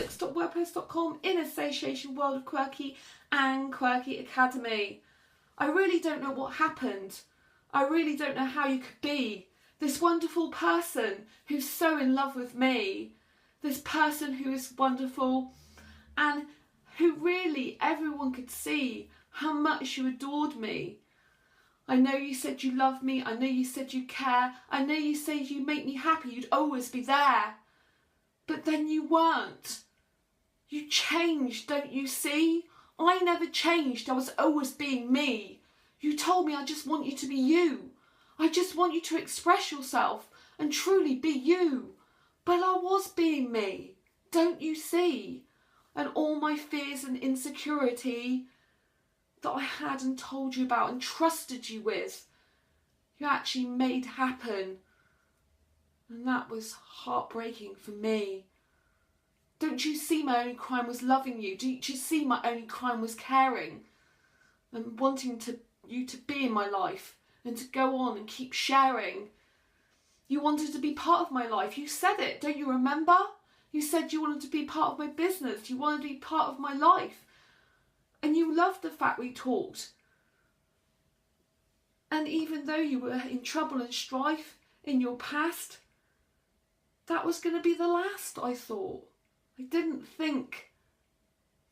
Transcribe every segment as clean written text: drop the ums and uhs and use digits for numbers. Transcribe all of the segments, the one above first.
alex.wordpress.com in association World of Quirky and Quirky Academy. I really don't know what happened. I really don't know how you could be this wonderful person who's so in love with me, this person who is wonderful and who really everyone could see how much you adored me. I know you said you love me, I know you said you care, I know you say you make me happy, you'd always be there. But then you weren't. You changed, don't you see? I never changed, I was always being me. You told me I just want you to be you. I just want you to express yourself and truly be you. But I was being me, don't you see? And all my fears and insecurity that I had and told you about and trusted you with, you actually made happen. And that was heartbreaking for me. Don't you see my only crime was loving you? Don't you see my only crime was caring and wanting you to be in my life and to go on and keep sharing? You wanted to be part of my life. You said it, don't you remember? You said you wanted to be part of my business. You wanted to be part of my life. And you loved the fact we talked. And even though you were in trouble and strife in your past, that was going to be the last, I thought. I didn't think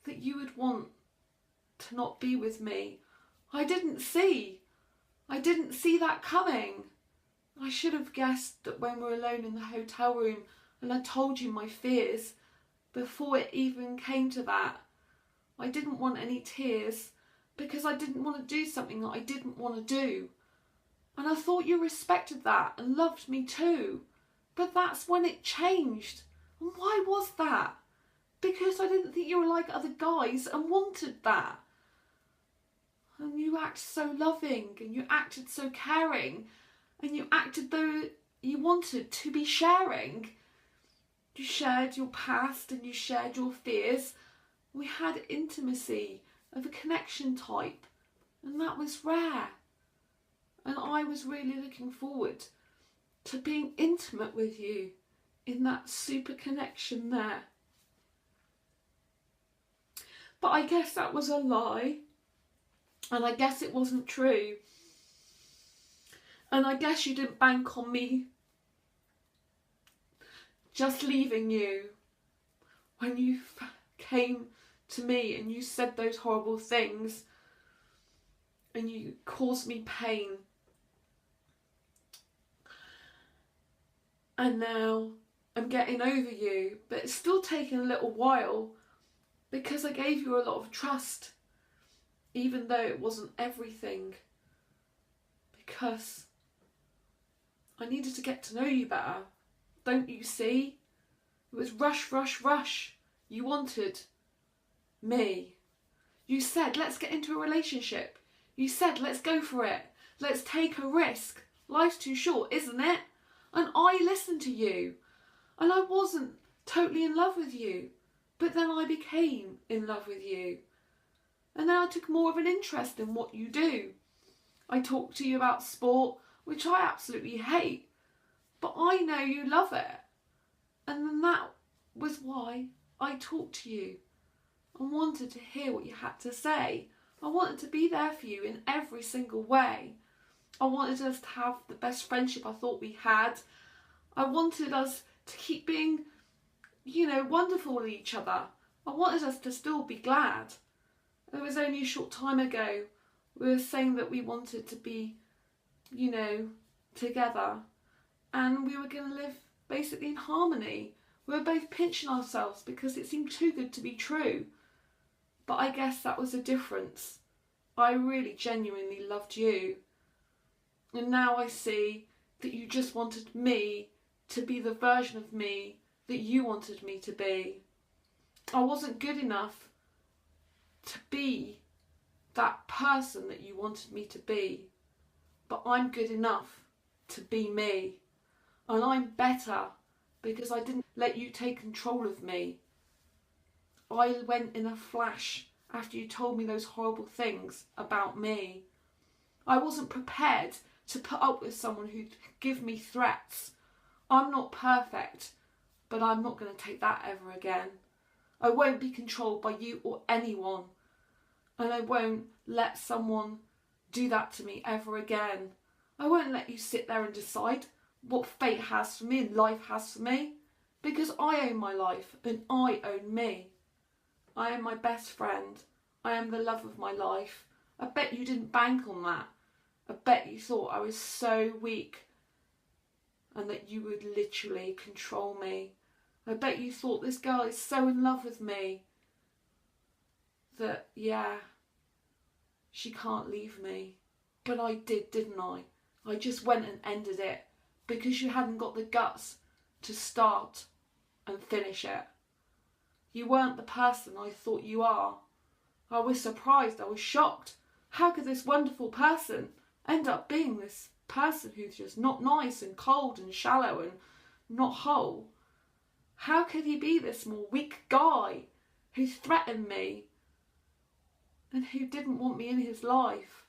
that you would want to not be with me. I didn't see that coming. I should have guessed that when we were alone in the hotel room and I told you my fears before it even came to that. I didn't want any tears because I didn't want to do something that I didn't want to do. And I thought you respected that and loved me too. But that's when it changed. And why was that? Because I didn't think you were like other guys and wanted that. And you acted so loving and you acted so caring and you acted though you wanted to be sharing. You shared your past and you shared your fears. We had intimacy of a connection type and that was rare. And I was really looking forward to being intimate with you in that super connection there. But I guess that was a lie. And I guess it wasn't true. And I guess you didn't bank on me just leaving you when you came to me and you said those horrible things and you caused me pain. And now I'm getting over you, but it's still taking a little while because I gave you a lot of trust, even though it wasn't everything, because I needed to get to know you better. Don't you see? It was rush, rush, rush. You wanted me. You said, let's get into a relationship. You said, let's go for it. Let's take a risk. Life's too short, isn't it? And I listened to you. And I wasn't totally in love with you. But then I became in love with you. And then I took more of an interest in what you do. I talked to you about sport, which I absolutely hate. But I know you love it. And then that was why I talked to you. I wanted to hear what you had to say. I wanted to be there for you in every single way. I wanted us to have the best friendship I thought we had. I wanted us to keep being, wonderful with each other. I wanted us to still be glad. It was only a short time ago we were saying that we wanted to be, together. And we were going to live basically in harmony. We were both pinching ourselves because it seemed too good to be true. But I guess that was a difference. I really genuinely loved you. And now I see that you just wanted me to be the version of me that you wanted me to be. I wasn't good enough to be that person that you wanted me to be. But I'm good enough to be me. And I'm better because I didn't let you take control of me. I went in a flash after you told me those horrible things about me. I wasn't prepared to put up with someone who'd give me threats. I'm not perfect, but I'm not going to take that ever again. I won't be controlled by you or anyone. And I won't let someone do that to me ever again. I won't let you sit there and decide what fate has for me and life has for me. Because I own my life and I own me. I am my best friend. I am the love of my life. I bet you didn't bank on that. I bet you thought I was so weak and that you would literally control me. I bet you thought this girl is so in love with me that, yeah, she can't leave me. But I did, didn't I? I just went and ended it because you hadn't got the guts to start and finish it. You weren't the person I thought you are. I was surprised, I was shocked. How could this wonderful person end up being this person who's just not nice and cold and shallow and not whole? How could he be this more weak guy who threatened me and who didn't want me in his life?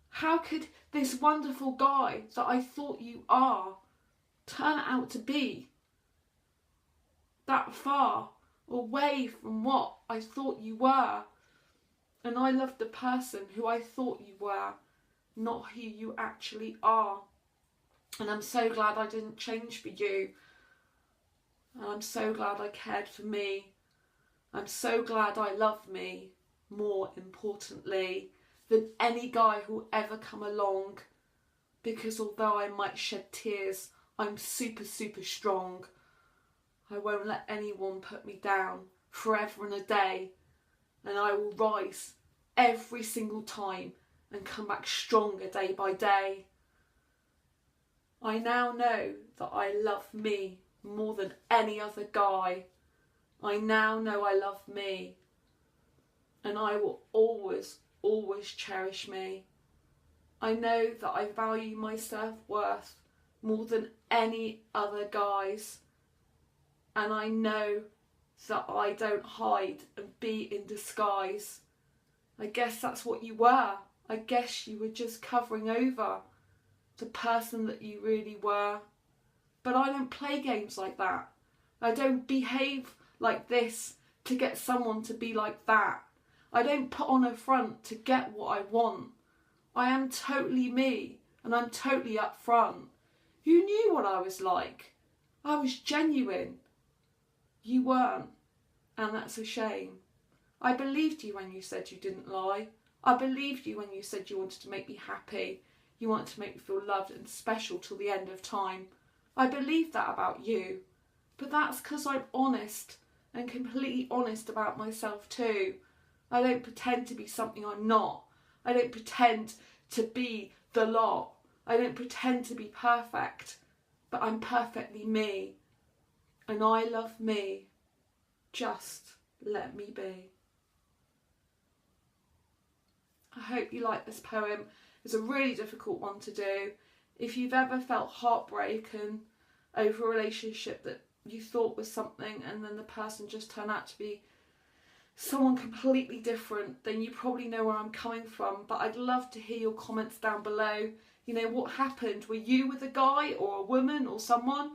How could this wonderful guy that I thought you are turn out to be that far away from what I thought you were? And I loved the person who I thought you were, not who you actually are. And I'm so glad I didn't change for you. And I'm so glad I cared for me. I'm so glad I love me, more importantly, than any guy who'll ever come along. Because although I might shed tears, I'm super, super strong. I won't let anyone put me down forever and a day. And I will rise every single time and come back stronger day by day. I now know that I love me more than any other guy. I now know I love me. And I will always, always cherish me. I know that I value my self-worth more than any other guys. And I know that I don't hide and be in disguise. I guess that's what you were. I guess you were just covering over the person that you really were. But I don't play games like that. I don't behave like this to get someone to be like that. I don't put on a front to get what I want. I am totally me and I'm totally upfront. You knew what I was like. I was genuine. You weren't, and that's a shame. I believed you when you said you didn't lie. I believed you when you said you wanted to make me happy. You wanted to make me feel loved and special till the end of time. I believed that about you. But that's because I'm honest and completely honest about myself too. I don't pretend to be something I'm not. I don't pretend to be the lot. I don't pretend to be perfect. But I'm perfectly me. And I love me. Just let me be. I hope you like this poem. It's a really difficult one to do. If you've ever felt heartbroken over a relationship that you thought was something and then the person just turned out to be someone completely different, then you probably know where I'm coming from. But I'd love to hear your comments down below. You know, what happened? Were you with a guy or a woman or someone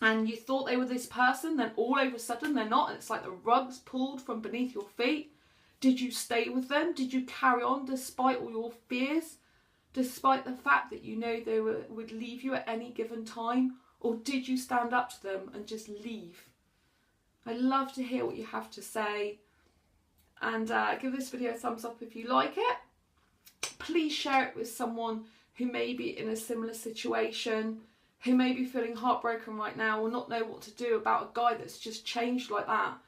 and you thought they were this person, then all of a sudden they're not, and it's like the rug's pulled from beneath your feet? Did you stay with them? Did you carry on despite all your fears? Despite the fact that you know they would leave you at any given time? Or did you stand up to them and just leave? I'd love to hear what you have to say. And give this video a thumbs up if you like it. Please share it with someone who may be in a similar situation, who may be feeling heartbroken right now or not know what to do about a guy that's just changed like that.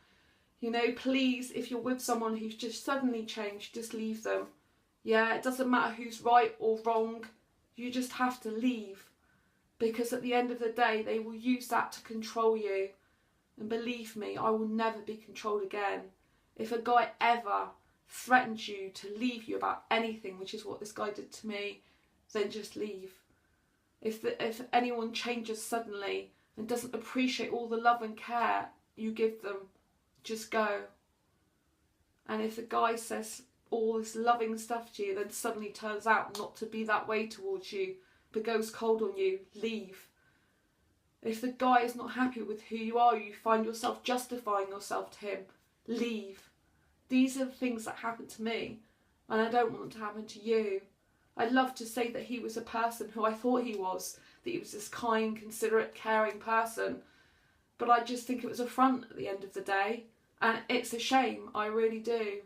You know, please, if you're with someone who's just suddenly changed, just leave them. Yeah, it doesn't matter who's right or wrong. You just have to leave. Because at the end of the day, they will use that to control you. And believe me, I will never be controlled again. If a guy ever threatens you to leave you about anything, which is what this guy did to me, then just leave. If anyone changes suddenly and doesn't appreciate all the love and care you give them, just go. And if the guy says all this loving stuff to you, then suddenly turns out not to be that way towards you, but goes cold on you, leave. If the guy is not happy with who you are, you find yourself justifying yourself to him, leave. These are the things that happen to me, and I don't want them to happen to you. I'd love to say that he was a person who I thought he was, that he was this kind, considerate, caring person, but I just think it was a front at the end of the day, and it's a shame. I really do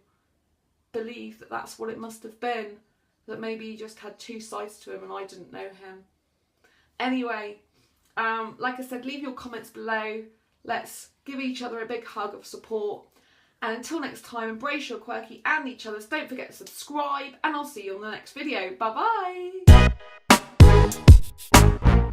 believe that that's what it must have been, that maybe he just had two sides to him and I didn't know him. Anyway, like I said, leave your comments below. Let's give each other a big hug of support. And until next time, embrace your quirky and each other's. Don't forget to subscribe, and I'll see you on the next video. Bye bye.